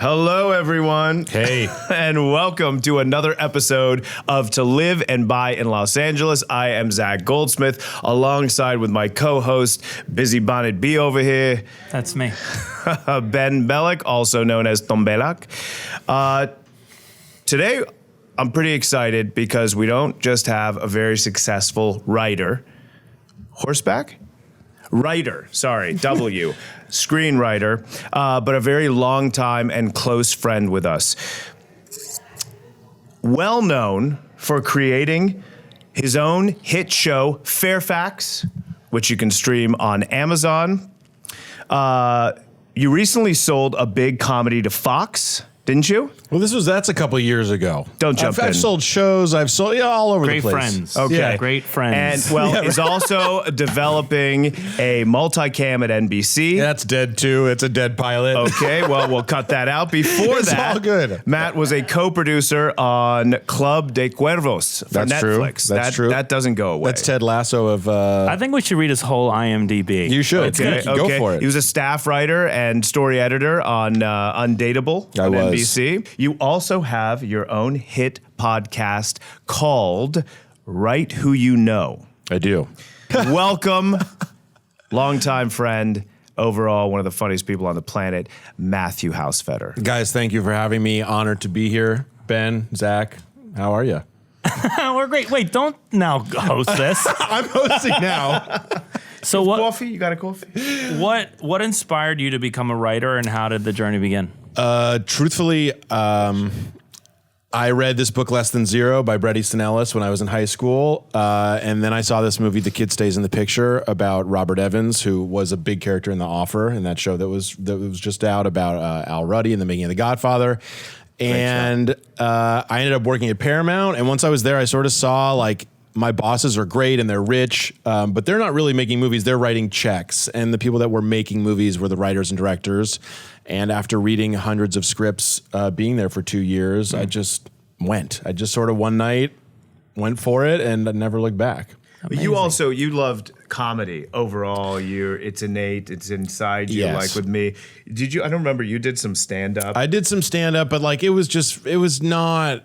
Hello, everyone. Hey. And welcome to another episode of To Live and Buy in Los Angeles. I am Zach Goldsmith, alongside with my co-host, Busy Bonnet B over here. That's me. Ben Bellick, also known as Tom Belak. Today, I'm pretty excited because we don't just have a very successful writer. Horseback? Writer, sorry, W. Screenwriter, but a very long time and close friend with us. Well known for creating his own hit show, Fairfax, which you can stream on Amazon. You recently sold a big comedy to Fox, didn't you? Well, that's a couple years ago. Don't jump in. I've sold shows. I've sold all over Great the place. friends. Okay. Yeah, great friends. And is also developing a multicam at NBC. That's dead too. It's a dead pilot. Okay, well, we'll cut that out. Before It's that, all good. Matt was a co-producer on Club de Cuervos for That's true. Netflix. That's true. That doesn't go away. That's Ted Lasso of. I think we should read his whole IMDb. You should. Okay, Go for it. He was a staff writer and story editor on Undateable on NBC. You also have your own hit podcast called Write Who You Know. I do. Welcome, longtime friend, overall one of the funniest people on the planet, Matthew Hausfater. Guys, thank you for having me. Honored to be here. Ben, Zach, how are you? We're great. Wait, don't now host this. I'm hosting now. So Coffee? You got a coffee? what inspired you to become a writer, and how did the journey begin? Truthfully, I read this book, Less Than Zero, by Bret Easton Ellis when I was in high school. And then I saw this movie, The Kid Stays in the Picture, about Robert Evans, who was a big character in The Offer, in that show that was just out about Al Ruddy in the making of The Godfather. And I ended up working at Paramount. And once I was there, I sort of saw, like, my bosses are great and they're rich, but they're not really making movies. They're writing checks. And the people that were making movies were the writers and directors. And after reading hundreds of scripts, being there for 2 years, I just went. I just sort of one night went for it and I never looked back. Amazing. You loved comedy overall. It's innate. It's inside you. Yes. Like with me, I don't remember. You did some stand up. I did some stand up, but like it was not.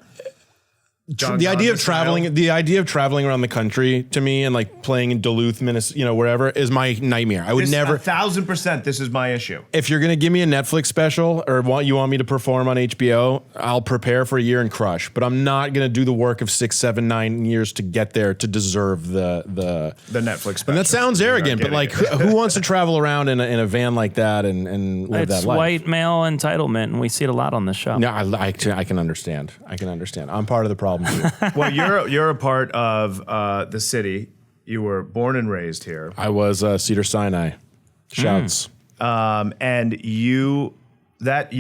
The idea of traveling around the country to me and like playing in Duluth, Minnesota, wherever is my nightmare. I would never. 1,000%. This is my issue. If you're gonna give me a Netflix special or you want me to perform on HBO, I'll prepare for a year and crush. But I'm not gonna do the work of 6, 7, 9 years to get there to deserve the Netflix special. And that sounds arrogant, but like who wants to travel around in a van like that and live that It's life? white male entitlement, and we see it a lot on this show. No, I can understand. I can understand. I'm part of the problem. Well, you're a part of the city. You were born and raised here. I was Cedar Sinai. Shouts. And you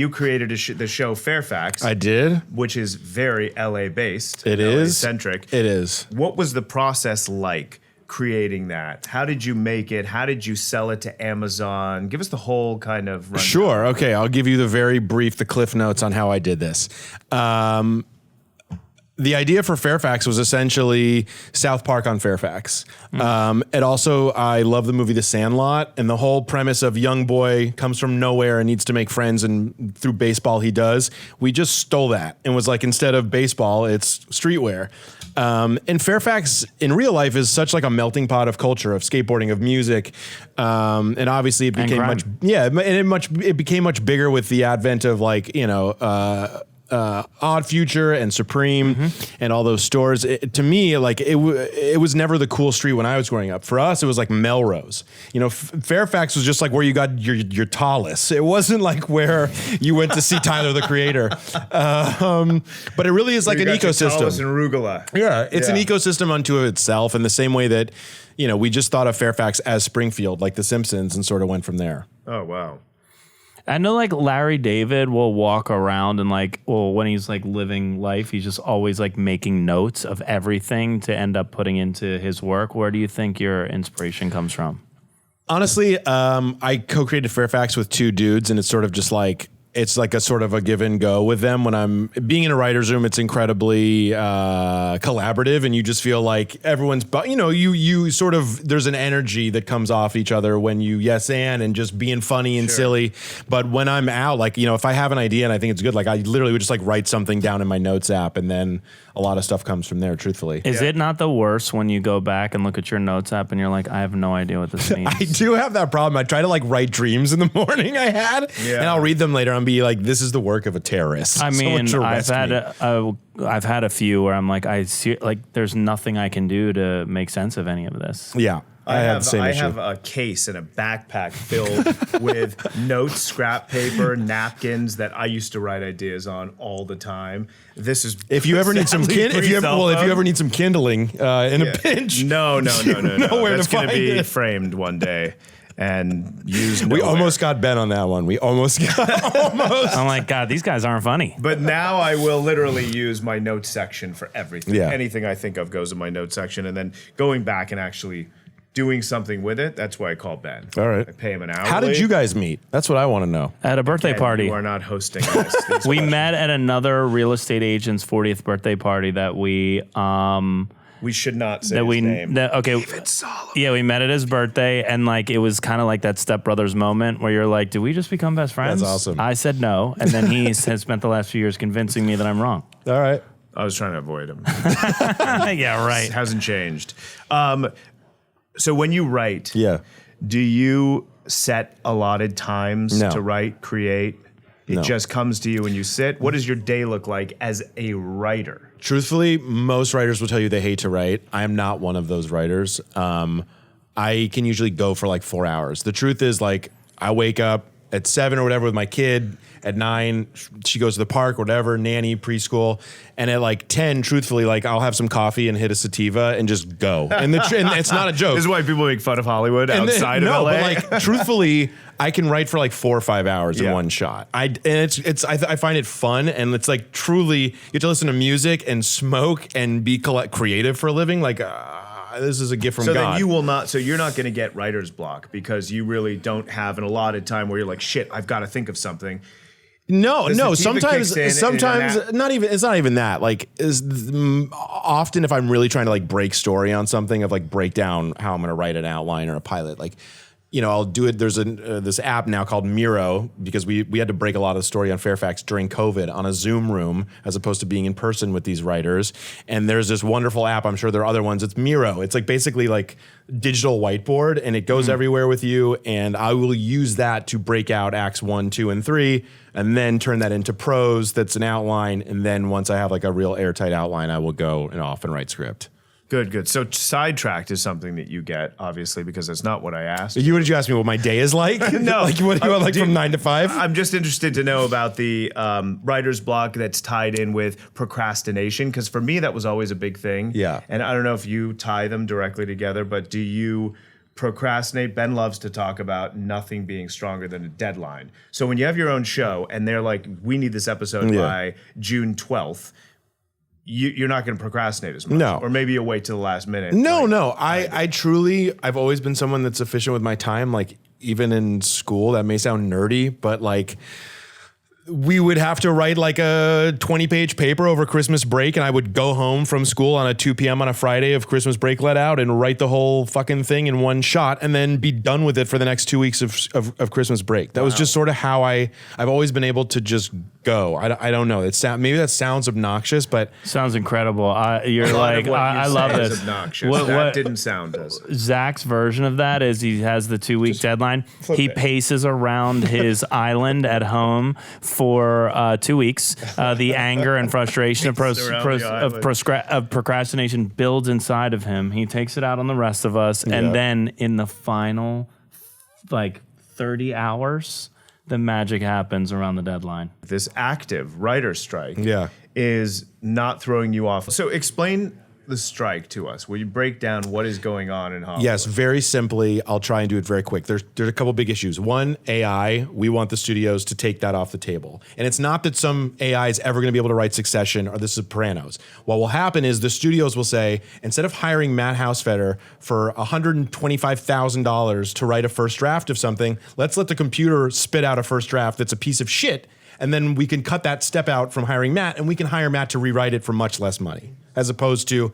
created the show Fairfax. I did. Which is very LA based. It LA is centric. It is. What was the process like creating that? How did you make it? How did you sell it to Amazon? Give us the whole kind of rundown. Sure. Okay. I'll give you the cliff notes on how I did this. The idea for Fairfax was essentially South Park on Fairfax. And also, I love the movie The Sandlot, and the whole premise of young boy comes from nowhere and needs to make friends, and through baseball he does. We just stole that and was like, instead of baseball, it's streetwear. And Fairfax in real life is such like a melting pot of culture, of skateboarding, of music, and obviously it became it became much bigger with the advent of like Odd Future and Supreme and all those stores. To me, like it was never the cool street when I was growing up. For us, it was like Melrose. Fairfax was just like where you got your Tallis. It wasn't like where you went to see Tyler the Creator. But it really is like an ecosystem. Tallis and Arugula. Yeah, it's an ecosystem unto itself, in the same way that we just thought of Fairfax as Springfield, like The Simpsons, and sort of went from there. Oh wow. I know like Larry David will walk around and when he's like living life, he's just always like making notes of everything to end up putting into his work. Where do you think your inspiration comes from? Honestly, I co-created Fairfax with two dudes, and it's sort of just like it's like a sort of a give and go with them. When I'm being in a writer's room, it's incredibly collaborative, and you just feel like everyone's, you sort of, there's an energy that comes off each other when you yes and just being funny and silly. But when I'm out, like, if I have an idea and I think it's good, like I literally would just like write something down in my notes app, and then a lot of stuff comes from there, truthfully. Is it not the worst when you go back and look at your notes app and you're like, I have no idea what this means? I do have that problem. I try to like write dreams in the morning I had, and I'll read them later and be like, this is the work of a terrorist. I mean, I've had a few where I'm like, there's nothing I can do to make sense of any of this. Yeah. I have the same issue. have a case and a backpack filled with notes, scrap paper, napkins that I used to write ideas on all the time. This is if you ever need some if you ever need some kindling in a pinch. No. That's going to be it. framed one day and used. We almost got Ben on that one. We almost got I'm like, God, these guys aren't funny. But now I will literally use my notes section for everything. Yeah. Anything I think of goes in my notes section, and then going back and actually doing something with it. That's why I call Ben. All right. I pay him an hour. How did you guys meet? That's what I want to know. At a birthday party. You are not hosting this. We met at another real estate agent's 40th birthday party that we should not say his name. David Solomon. Yeah, we met at his birthday, and like it was kind of like that Step Brothers moment where you're like, did we just become best friends? That's awesome. I said no, and then he has spent the last few years convincing me that I'm wrong. All right. I was trying to avoid him. Yeah, right. It hasn't changed. So when you write, do you set allotted times to write, create? It just comes to you when you sit. What does your day look like as a writer? Truthfully, most writers will tell you they hate to write. I am not one of those writers. I can usually go for like 4 hours. The truth is, like, I wake up at 7 or whatever with my kid. At 9, she goes to the park, whatever, nanny, preschool. And at like 10, truthfully, like I'll have some coffee and hit a sativa and just go. And it's not a joke. This is why people make fun of Hollywood outside of LA. But like truthfully, I can write for like 4 or 5 hours in one shot. I find it fun, and it's like truly you get to listen to music and smoke and be creative for a living. Like this is a gift from God. So then you will not. So you're not going to get writer's block because you really don't have an allotted time where you're like, shit, I've got to think of something. No. Sometimes not even. It's not even that. Like, often if I'm really trying to like break story on something, of like break down how I'm going to write an outline or a pilot, like, I'll do it. There's this app now called Miro, because we had to break a lot of the story on Fairfax during COVID on a Zoom room as opposed to being in person with these writers. And there's this wonderful app. I'm sure there are other ones. It's Miro. It's like basically like digital whiteboard, and it goes everywhere with you. And I will use that to break out acts 1, 2, and 3, and then turn that into prose. That's an outline. And then once I have like a real airtight outline, I will go and off and write script. Good. So sidetracked is something that you get, obviously, because that's not what I asked. What did you ask me? What my day is like? No. Like what do you want, like from 9 to 5? I'm just interested to know about the writer's block that's tied in with procrastination, because for me that was always a big thing. Yeah. And I don't know if you tie them directly together, but do you procrastinate? Ben loves to talk about nothing being stronger than a deadline. So when you have your own show and they're like, we need this episode by June 12th, you're not going to procrastinate as much. No. Or maybe you'll wait till the last minute. No. I've always been someone that's efficient with my time. Like, even in school, that may sound nerdy, but like, we would have to write like a 20-page paper over Christmas break, and I would go home from school on a 2 p.m. on a Friday of Christmas break let out and write the whole fucking thing in one shot, and then be done with it for the next 2 weeks of Christmas break. That was just sort of how I've always been able to just go. I don't know. Maybe that sounds obnoxious, but sounds incredible. You're like, I love this. Obnoxious. That didn't sound as Zach's version of that is he has the 2-week deadline. He paces around his island at home for 2 weeks. The anger and frustration of procrastination builds inside of him. He takes it out on the rest of us, and then in the final, like 30 hours, the magic happens around the deadline. This active writer strike is not throwing you off. So explain the strike to us. Will you break down what is going on in Hollywood? Yes, very simply. I'll try and do it very quick. There's a couple big issues. One, AI. We want the studios to take that off the table. And it's not that some AI is ever going to be able to write Succession or The Sopranos. What will happen is the studios will say, instead of hiring Matt Hausfater for $125,000 to write a first draft of something, let's let the computer spit out a first draft that's a piece of shit, and then we can cut that step out from hiring Matt, and we can hire Matt to rewrite it for much less money, as opposed to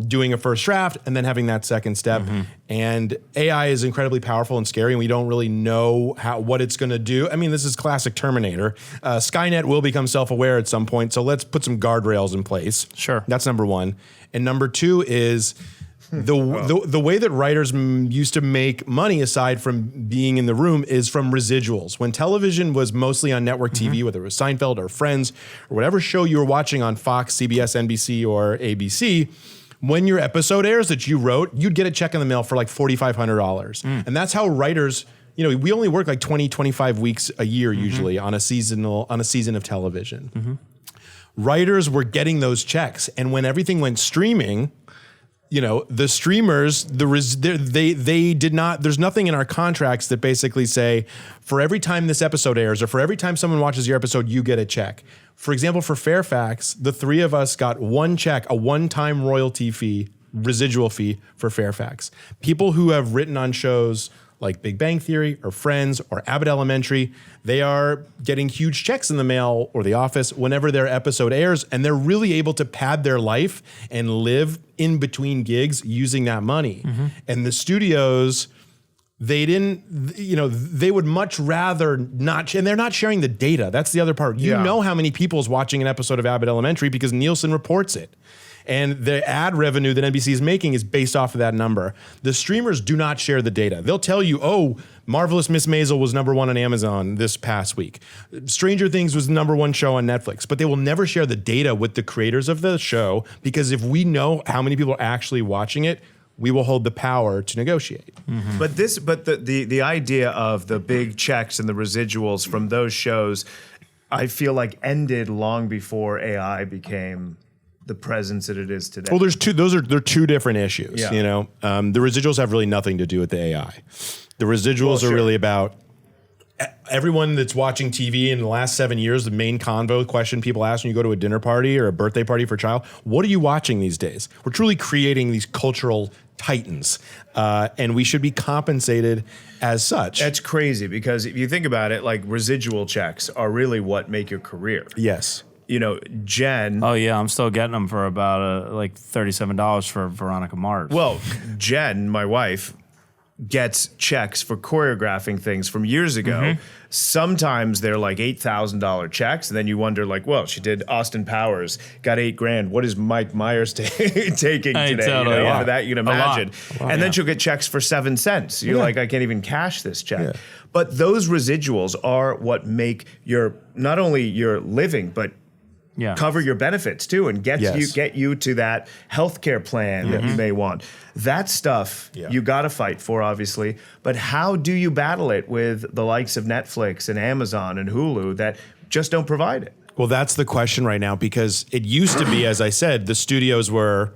doing a first draft and then having that second step. And AI is incredibly powerful and scary, and we don't really know what it's going to do. I mean, this is classic Terminator. Skynet will become self-aware at some point, so let's put some guardrails in place. Sure. That's number one. And number two is the way that writers used to make money, aside from being in the room, is from residuals. When television was mostly on network TV, whether it was Seinfeld or Friends or whatever show you were watching on Fox, CBS, NBC, or ABC, when your episode airs that you wrote, you'd get a check in the mail for like $4,500. And that's how writers, we only work like 20, 25 weeks a year usually on a season of television. Writers were getting those checks. And when everything went streaming, the streamers, they did not, there's nothing in our contracts that basically say, for every time this episode airs or for every time someone watches your episode, you get a check. For example, for Fairfax, the three of us got one check, a one-time royalty fee, residual fee for Fairfax. People who have written on shows like Big Bang Theory or Friends or Abbott Elementary, they are getting huge checks in the mail or The Office whenever their episode airs, and they're really able to pad their life and live in between gigs using that money. And the studios, they didn't, they would much rather not, and they're not sharing the data. That's the other part. You know how many people is watching an episode of Abbott Elementary because Nielsen reports it. And the ad revenue that NBC is making is based off of that number. The streamers do not share the data. They'll tell you, oh, Marvelous Miss Maisel was #1 on Amazon this past week. Stranger Things was the #1 show on Netflix. But they will never share the data with the creators of the show, because if we know how many people are actually watching it, we will hold the power to negotiate. But the idea of the big checks and the residuals from those shows, I feel like ended long before AI became the presence that it is today. Well, they're two different issues. Yeah. The residuals have really nothing to do with the AI. The residuals are really about everyone that's watching TV in the last 7 years. The main convo question people ask when you go to a dinner party or a birthday party for a child: what are you watching these days? We're truly creating these cultural titans, and we should be compensated as such. That's crazy, because if you think about it, like, residual checks are really what make your career. Yes. Jen. Oh yeah, I'm still getting them for about like $37 for Veronica Mars. Well, Jen, my wife, gets checks for choreographing things from years ago. Sometimes they're like $8,000 checks, and then you wonder, like, well, she did Austin Powers, got $8,000. What is Mike Myers taking today? Totally, For that, you can imagine. And then she'll get checks for 7 cents. You're like, I can't even cash this check. Yeah. But those residuals are what make not only your living, but cover your benefits too, and get you to that healthcare plan that you may want. That stuff you got to fight for, obviously. But how do you battle it with the likes of Netflix and Amazon and Hulu that just don't provide it? Well, that's the question right now, because it used to be, as I said, the studios were,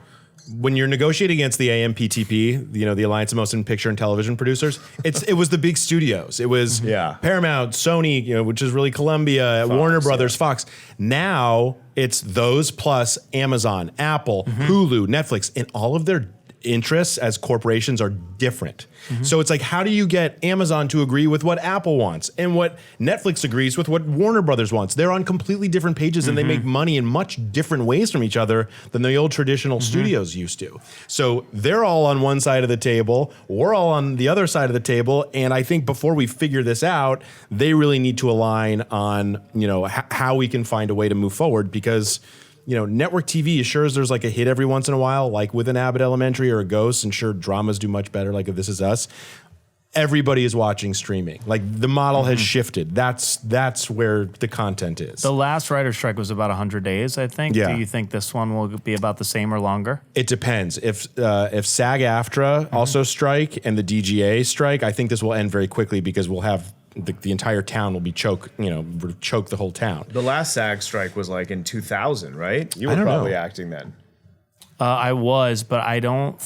when you're negotiating against the AMPTP, the Alliance of Motion Picture and Television Producers, it was the big studios. It was Paramount, Sony, which is really Columbia, Fox, Warner Brothers, Fox. Now it's those plus Amazon, Apple, Hulu, Netflix, and all of their interests as corporations are different. So it's like, how do you get Amazon to agree with what Apple wants and what Netflix agrees with what Warner Brothers wants? They're on completely different pages, and they make money in much different ways from each other than the old traditional studios used to. So they're all on one side of the table, we're all on the other side of the table, and I think before we figure this out, they really need to align on how we can find a way to move forward, because network TV, as sure as there's like a hit every once in a while, like with an Abbott Elementary or a Ghost, and sure, dramas do much better, like if This Is Us, everybody is watching streaming. Like, the model has shifted. That's where the content is. The last writer's strike was about 100 days, I think. Yeah. Do you think this one will be about the same or longer? It depends. If SAG-AFTRA also strike and the DGA strike, I think this will end very quickly, because we'll have the entire town will be choke the whole town. The last SAG strike was like in 2000, right? You were don't probably know. acting then. I was, but I don't.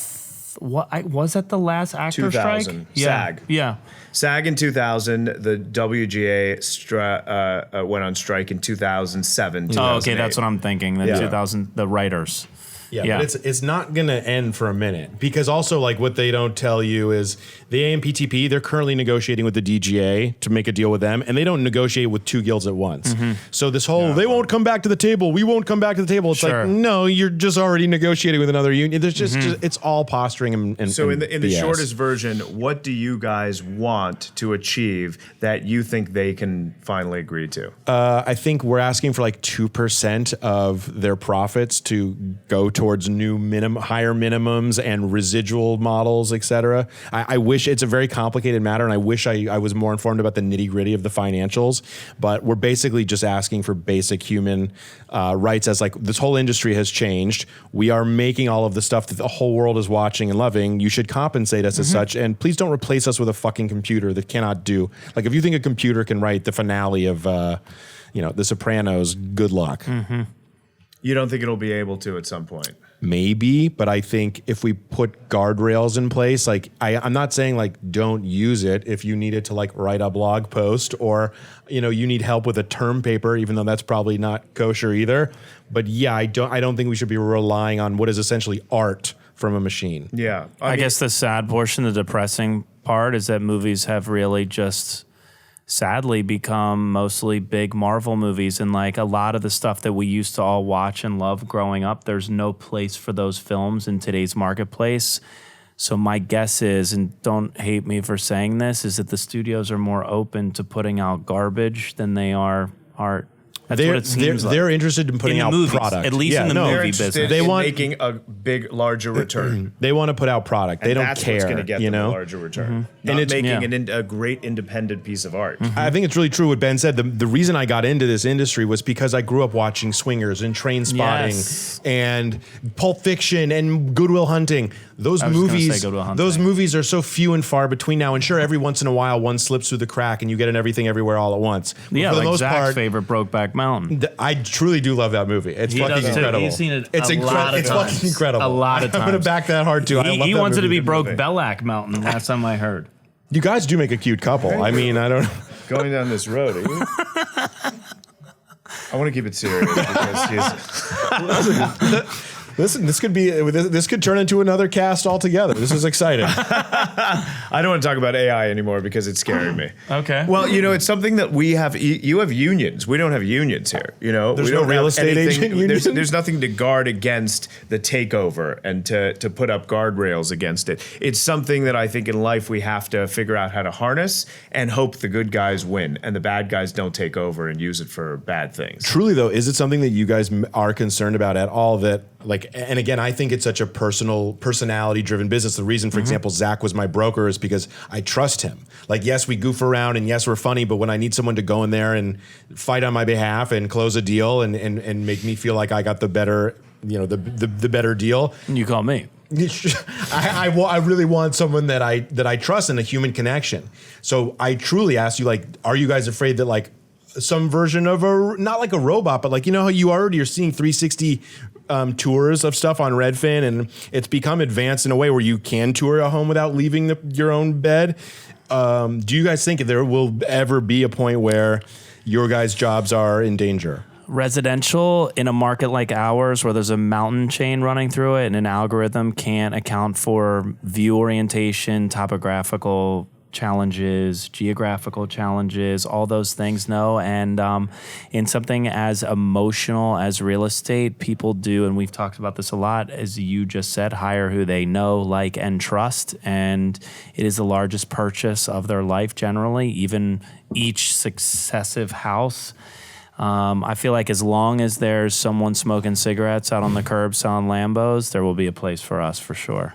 Was that the last actor strike? 2000. Yeah. SAG. Yeah. SAG in 2000. The WGA went on strike in 2007. Oh, okay, that's what I'm thinking. The 2000, the writers. Yeah. But it's not going to end for a minute, because also like what they don't tell you is the AMPTP, they're currently negotiating with the DGA to make a deal with them, and they don't negotiate with two guilds at once. So this whole, they won't come back to the table, we won't come back to the table. It's Sure. like, no, you're just already negotiating with another union. There's just it's all posturing and So in the BS. shortest version, what do you guys want to achieve that you think they can finally agree to? I think we're asking for like 2% of their profits to go towards new higher minimums and residual models, et cetera. I wish, it's a very complicated matter, and I wish I was more informed about the nitty gritty of the financials, but we're basically just asking for basic human rights, as like this whole industry has changed. We are making all of the stuff that the whole world is watching and loving. You should compensate us as such, and please don't replace us with a fucking computer that cannot do. Like, if you think a computer can write the finale of The Sopranos, good luck. You don't think it'll be able to at some point? Maybe, but I think if we put guardrails in place, like I'm not saying like don't use it if you need it to like write a blog post, or you need help with a term paper, even though that's probably not kosher either. But yeah, I don't think we should be relying on what is essentially art from a machine. Yeah. I guess the sad portion, the depressing part, is that movies have really just sadly become mostly big Marvel movies, and like a lot of the stuff that we used to all watch and love growing up, there's no place for those films in today's marketplace. So my guess is, and don't hate me for saying this, is that the studios are more open to putting out garbage than they are art. That's what it seems like. They're interested in putting In the out movies, product. at least in the They're movie interested business. They in want- making a big, larger return. They want to put out product. They And don't that's care. what's going to get them a larger return. Not And it's- making a great independent piece of art. I think it's really true what Ben said. The reason I got into this industry was because I grew up watching Swingers and Train Spotting Yes. and Pulp Fiction and Good Will Hunting. Those I was gonna say movies, Good Will Hunting. those movies are so few and far between now. And sure, every once in a while, one slips through the crack and you get an Everything Everywhere All at Once. But Yeah, for the like most Zach's part, favorite, Brokeback Mountain. I truly do love that movie. It's He fucking does too. incredible. He's seen it It's a lot of It's times. fucking incredible. A lot of I'm gonna times. back that hard too. I love He that wanted to movie. be Brokeback Mountain last time I heard. You guys do make a cute couple. I mean, I don't. Going down this road, are you? I want to keep it serious because he's. Listen, this could turn into another cast altogether. This is exciting. I don't want to talk about AI anymore because it's scaring me. Okay. Well, it's something that we have. You have unions. We don't have unions here. There's we no don't real have estate anything- agent union? There's nothing to guard against the takeover and to put up guardrails against it. It's something that I think in life we have to figure out how to harness and hope the good guys win and the bad guys don't take over and use it for bad things. Truly, though, is it something that you guys are concerned about at all? That and again, I think it's such a personality-driven business. The reason, for example, Zach was my broker is because I trust him. Like, yes, we goof around and yes, we're funny, but when I need someone to go in there and fight on my behalf and close a deal and make me feel like I got the better, the better deal, You call me. I really want someone that I trust and a human connection. So I truly ask you, like, are you guys afraid that like some version of not like a robot, but like, how you already are seeing 360 tours of stuff on Redfin, and it's become advanced in a way where you can tour a home without leaving your own bed. Do you guys think there will ever be a point where your guys' jobs are in danger? Residential in a market like ours where there's a mountain chain running through it and an algorithm can't account for view orientation, topographical challenges, geographical challenges, all those things, no. And in something as emotional as real estate, people do, and we've talked about this a lot, as you just said, hire who they know, like, and trust. And it is the largest purchase of their life generally, even each successive house. I feel like as long as there's someone smoking cigarettes out on the curb selling Lambos, there will be a place for us for sure.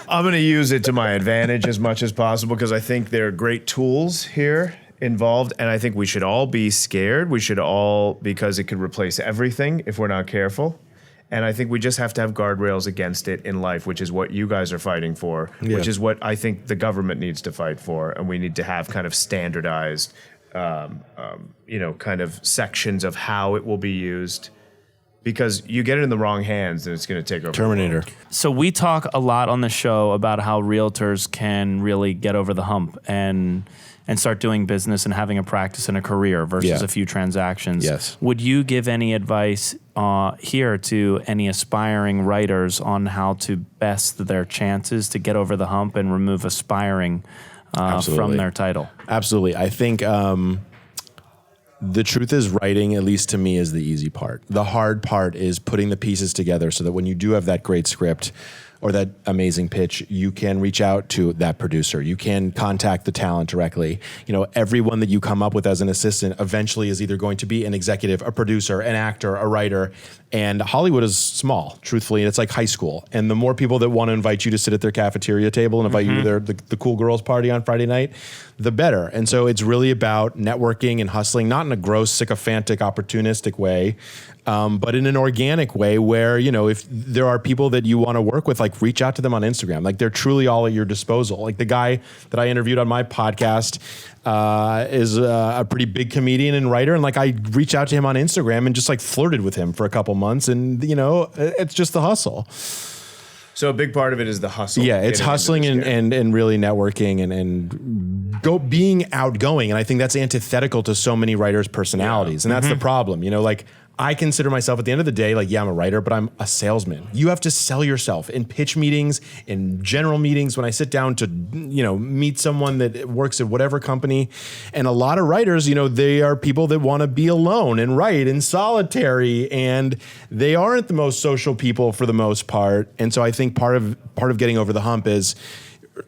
I'm going to use it to my advantage as much as possible because I think there are great tools here involved, and I think we should all be scared. We should all, because it could replace everything if we're not careful. And I think we just have to have guardrails against it in life, which is what you guys are fighting for, which is what I think the government needs to fight for, and we need to have kind of standardized, kind of sections of how it will be used. Because you get it in the wrong hands and it's going to take over. Terminator. So we talk a lot on the show about how realtors can really get over the hump and and start doing business and having a practice and a career versus a few transactions. Yes. Would you give any advice here to any aspiring writers on how to best their chances to get over the hump and remove aspiring from their title? Absolutely. I think the truth is writing, at least to me, is the easy part. The hard part is putting the pieces together so that when you do have that great script or that amazing pitch, you can reach out to that producer. You can contact the talent directly. You know, everyone that you come up with as an assistant eventually is either going to be an executive, a producer, an actor, a writer. And Hollywood is small, truthfully, and it's like high school. And the more people that want to invite you to sit at their cafeteria table and invite you to the cool girls party on Friday night, the better. And so it's really about networking and hustling, not in a gross, sycophantic, opportunistic way, but in an organic way where, you know, if there are people that you want to work with, like reach out to them on Instagram. Like they're truly all at your disposal. Like the guy that I interviewed on my podcast is a pretty big comedian and writer. And like I reached out to him on Instagram and just like flirted with him for a couple months. And, you know, it's just the hustle. So a big part of it is the hustle. Yeah, it's hustling and really networking and being outgoing. And I think that's antithetical to so many writers' personalities. And that's the problem. You know, like I consider myself at the end of the day, like, yeah, I'm a writer, but I'm a salesman. You have to sell yourself in pitch meetings, in general meetings, when I sit down to, you know, meet someone that works at whatever company. And a lot of writers, you know, they are people that want to be alone and write and solitary, and they aren't the most social people for the most part. And so I think part of getting over the hump is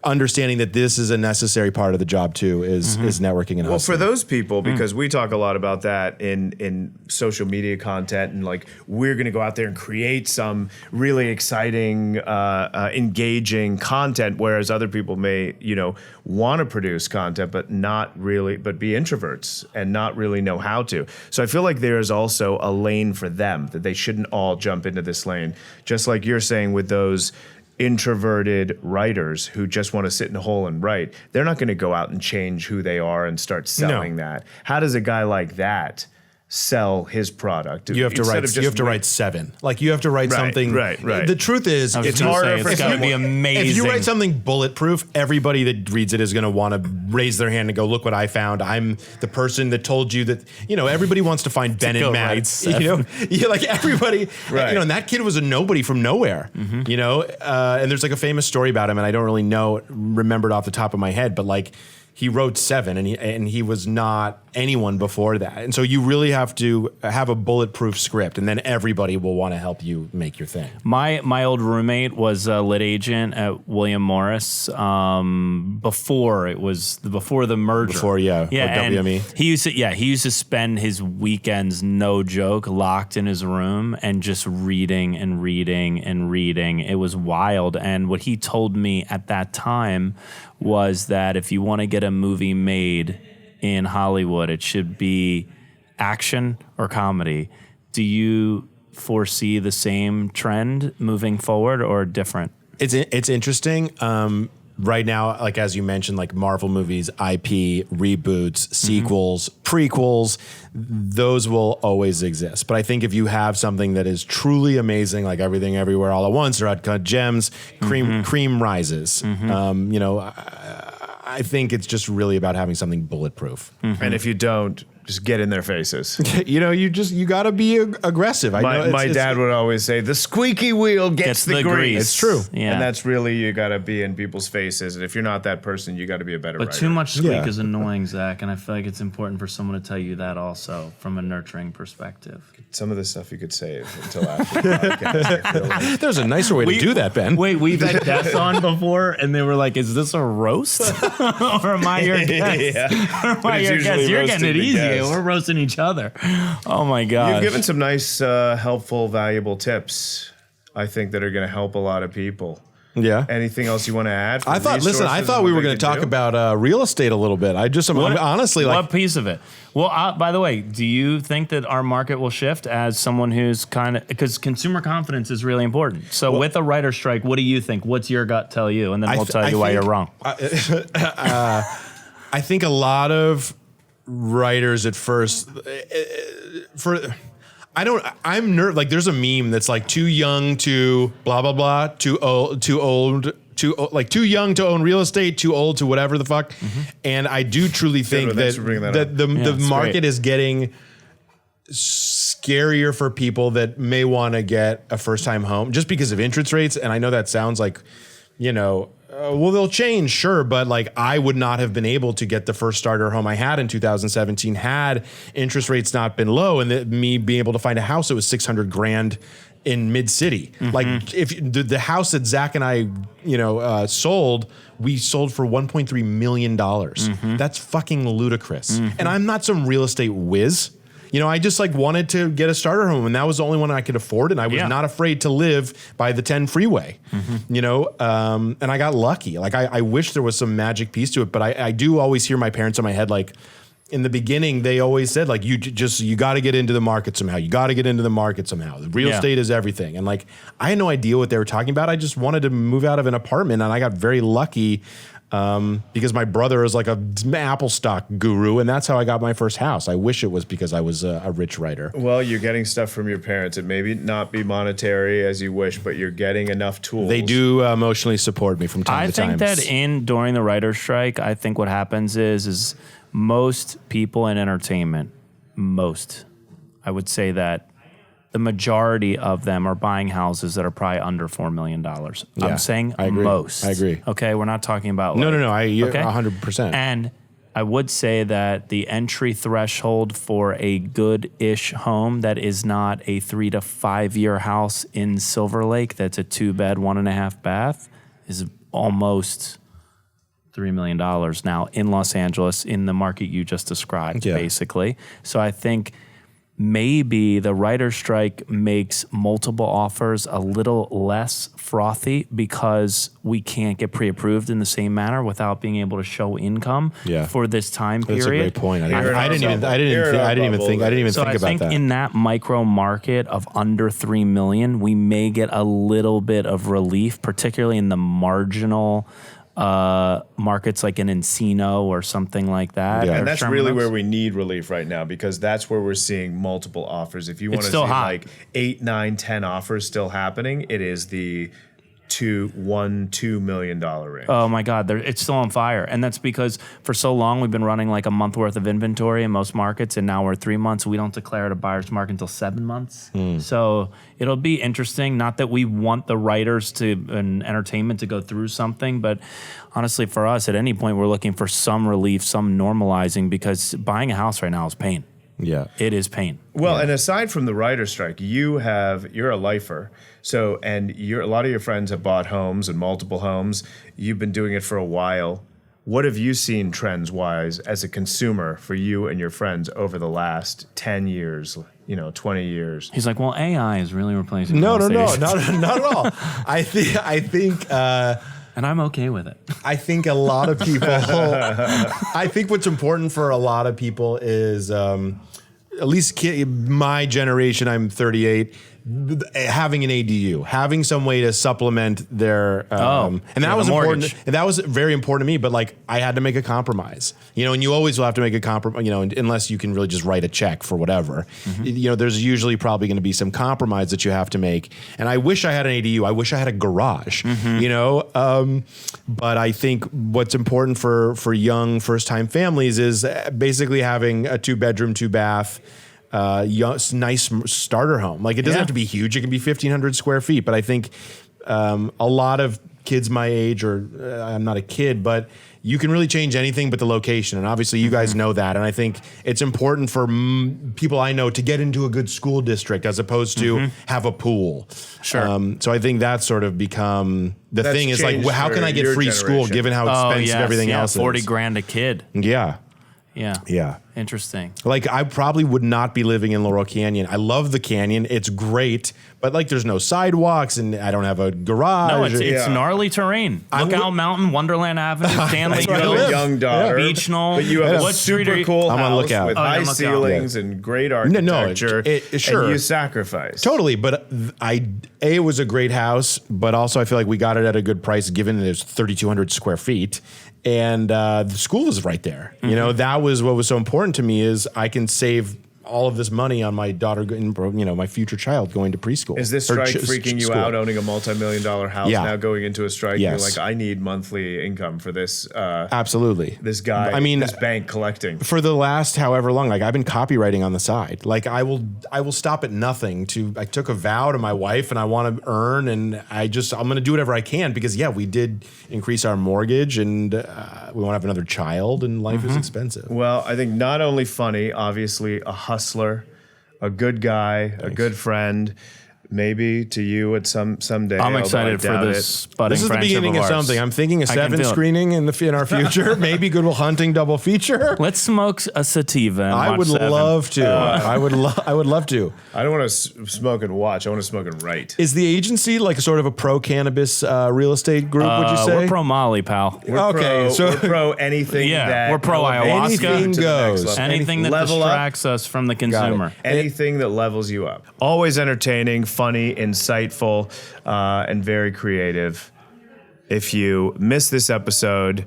understanding that this is a necessary part of the job too, is networking and hustling. Well, for those people, because we talk a lot about that in social media content, and like we're going to go out there and create some really exciting, engaging content, whereas other people may, you know, want to produce content, but be introverts and not really know how to. So I feel like there is also a lane for them, that they shouldn't all jump into this lane. Just like you're saying with those introverted writers who just want to sit in a hole and write, they're not going to go out and change who they are and start selling that. How does a guy like that sell his product? You have to write. You have to write 7. Like you have to write something. Right. The truth is, it's harder. It's going to be amazing. If you write something bulletproof, everybody that reads it is going to want to raise their hand and go, "Look what I found! I'm the person that told you that." You know, everybody wants to find Ben and Matt. You know, like everybody. Right. You know, and that kid was a nobody from nowhere. You know, and there's like a famous story about him, and I don't really remember it off the top of my head, but like. He wrote 7, and he was not anyone before that. And so you really have to have a bulletproof script, and then everybody will want to help you make your thing. My old roommate was a lit agent at William Morris before the merger. Before WME. He used to spend his weekends, no joke, locked in his room and just reading and reading and reading. It was wild. And what he told me at that time was that if you want to get a movie made in Hollywood, it should be action or comedy. Do you foresee the same trend moving forward or different? It's interesting. Right now, like as you mentioned, like Marvel movies, IP, reboots, sequels, prequels, those will always exist. But I think if you have something that is truly amazing, like Everything Everywhere All at Once or Uncut Gems, cream rises. You know, I think it's just really about having something bulletproof. And if you don't, just get in their faces. You know, you got to be aggressive. My dad would always say, the squeaky wheel gets the grease. It's true. Yeah. And that's really, you got to be in people's faces. And if you're not that person, you got to be a better writer. But too much squeak is annoying, Zach. And I feel like it's important for someone to tell you that also from a nurturing perspective. Some of the stuff you could save until after the podcast. I feel like. There's a nicer way to do that, Ben. Wait, we've had guests on before, and they were like, is this a roast? Or am I your guest? Or am I your guest? You're getting it easy. We're roasting each other. Oh, my gosh. You've given some nice, helpful, valuable tips, I think, that are going to help a lot of people. Yeah. Anything else you want to add? I thought we were going to talk about real estate a little bit. Honestly, like, what piece of it? Well, by the way, do you think that our market will shift as someone who's because consumer confidence is really important. So with a writer strike, what do you think? What's your gut tell you? And then we'll tell you why you're wrong. I think a lot of writers at first I'm nerd. Like there's a meme that's like too young to blah blah blah, too old too young to own real estate, too old to whatever the fuck. And I do truly think thanks for bringing that up. the it's market great. is getting scarier for people that may want to get a first time home just because of interest rates. And I know that sounds like, well, they'll change, sure, but like I would not have been able to get the first starter home I had in 2017 had interest rates not been low, and me being able to find a house that was $600,000 in mid city. Like if the house that Zach and I, sold, we sold for $1.3 million. That's fucking ludicrous. And I'm not some real estate whiz. I just wanted to get a starter home, and that was the only one I could afford, and I was not afraid to live by the 10 freeway, and I got lucky. Like I wish there was some magic piece to it, but I do always hear my parents in my head, like in the beginning, they always said like, you got to get into the market somehow. You got to get into the market somehow. The real estate is everything. And like, I had no idea what they were talking about. I just wanted to move out of an apartment, and I got very lucky. Because my brother is like a Apple stock guru, and that's how I got my first house. I wish it was because I was a rich writer. Well, you're getting stuff from your parents. It may not be monetary as you wish, but you're getting enough tools. They do emotionally support me from time to time. I think that during the writer's strike, I think what happens is most people in entertainment, I would say that the majority of them are buying houses that are probably under $4 million. I'm saying I agree. most. I agree. Okay, we're not talking about No. You're okay? 100%. And I would say that the entry threshold for a good-ish home that is not a 3 to 5 year house in Silver Lake that's a 2-bed, 1.5 bath is almost $3 million now in Los Angeles in the market you just described, basically. So I think maybe the writer's strike makes multiple offers a little less frothy because we can't get pre-approved in the same manner without being able to show income for this time period. That's a great point. I didn't even think about that. In that micro market of under 3 million, we may get a little bit of relief, particularly in the marginal markets like in Encino or something like that. And that's really where we need relief right now, because that's where we're seeing multiple offers. If you want to see like 8, 9, 10 offers still happening, it is the $2 million range. Oh my God, it's still on fire. And that's because for so long we've been running like a month worth of inventory in most markets, and now we're 3 months. We don't declare it a buyer's market until 7 months. So it'll be interesting. Not that we want the writers and entertainment to go through something, but honestly for us at any point we're looking for some relief, some normalizing, because buying a house right now is pain. Yeah. It is pain. Well, and aside from the writer's strike, you're a lifer. So, and a lot of your friends have bought homes and multiple homes. You've been doing it for a while. What have you seen trends-wise as a consumer for you and your friends over the last 10 years, 20 years? He's like, well, AI is really replacing No, real estate. not at all. I think and I'm okay with it. I think a lot of people, I think what's important for a lot of people is, at least my generation, I'm 38, having an ADU, having some way to supplement their, and that was important. And that was very important to me, but like I had to make a compromise, and you always will have to make a compromise, unless you can really just write a check for whatever, there's usually probably going to be some compromise that you have to make. And I wish I had an ADU. I wish I had a garage, but I think what's important for young first-time families is basically having a 2-bedroom, 2-bath, nice starter home. Like it doesn't have to be huge. It can be 1,500 square feet. But I think a lot of kids my age, or I'm not a kid, but you can really change anything but the location. And obviously you guys know that. And I think it's important for people I know to get into a good school district as opposed to have a pool. Sure. So I think that's sort of become the thing is like, how can I get free school given how expensive everything else is? $40,000 a kid. Yeah. Yeah. Interesting. Like I probably would not be living in Laurel Canyon. I love the canyon. It's great, but like there's no sidewalks and I don't have a garage. No, it's gnarly terrain. Lookout Mountain, Wonderland Avenue, Stanleyville, young daughter, Beach Knoll. But you have what a super cool I'm on house Lookout. with high ceilings and great architecture. Sure. And you sacrifice. Totally, but it was a great house, but also I feel like we got it at a good price given that it's 3,200 square feet. And the school is right there. That was what was so important to me is I can save all of this money on my daughter, my future child going to preschool. Is this strike freaking you out, owning a multi-million-dollar house now going into a strike? Yes. You're like, I need monthly income for this. Absolutely. This guy, I mean, this bank collecting. For the last however long, like I've been copywriting on the side. Like I will stop at nothing I took a vow to my wife and I want to earn, and I'm going to do whatever I can because we did increase our mortgage and we want to have another child and life is expensive. Well, I think not only funny, obviously a hustler, a good guy, a good friend. Maybe to you at someday. I'm excited for this budding This is the friendship beginning of ours. something. I'm thinking a I can 7 feel it. screening in our future. Maybe Good Will Hunting double feature. Let's smoke a sativa. And I watch would 7. love to. I would love to. I don't want to smoke and watch. I want to smoke and write. Is the agency like sort of a pro cannabis real estate group? Would you say We're pro Molly, pal. We're pro anything. Yeah, that we're pro elevates ayahuasca. you to the next goes. level. Anything that Level up. distracts us from the consumer. Anything that levels you up. Always entertaining, funny, insightful, and very creative. If you miss this episode,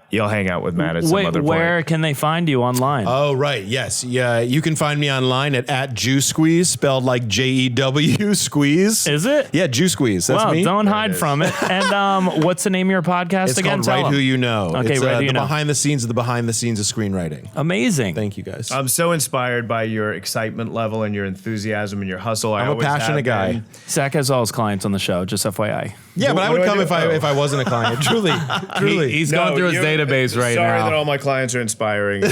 you'll hang out with Matt at some other point. Where can they find you online? Oh, right. Yes. Yeah. You can find me online at Jew Squeeze, spelled like JEW Squeeze. Is it? Yeah, Jew Squeeze. That's Well, me. don't hide from it. And what's the name of your podcast It's again? called Tell Write 'em. Who You Know. Okay, it's, Write Who You the Know. behind the scenes of screenwriting. Amazing. Thank you, guys. I'm so inspired by your excitement level and your enthusiasm and your hustle. I'm a always have passionate guy. been. Zach has all his clients on the show, just FYI. Yeah, but I would what do I come do? if I wasn't a client. Truly. He's going through his you're- database right sorry now. that all my clients are inspiring.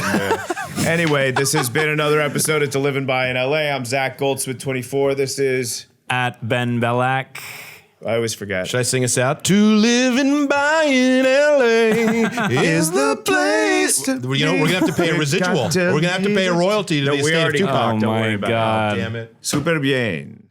Anyway, this has been another episode of To Live and Buy in LA. I'm Zach Goldsmith, 24. This is... At Ben Bellac. I always forget. Should I sing us out? To live and buy in LA is the place. We're going to have to pay a residual. We're going to have to pay a royalty to the we estate of already Tupac. talked. Don't Oh worry my about it. God. Damn it. Super bien.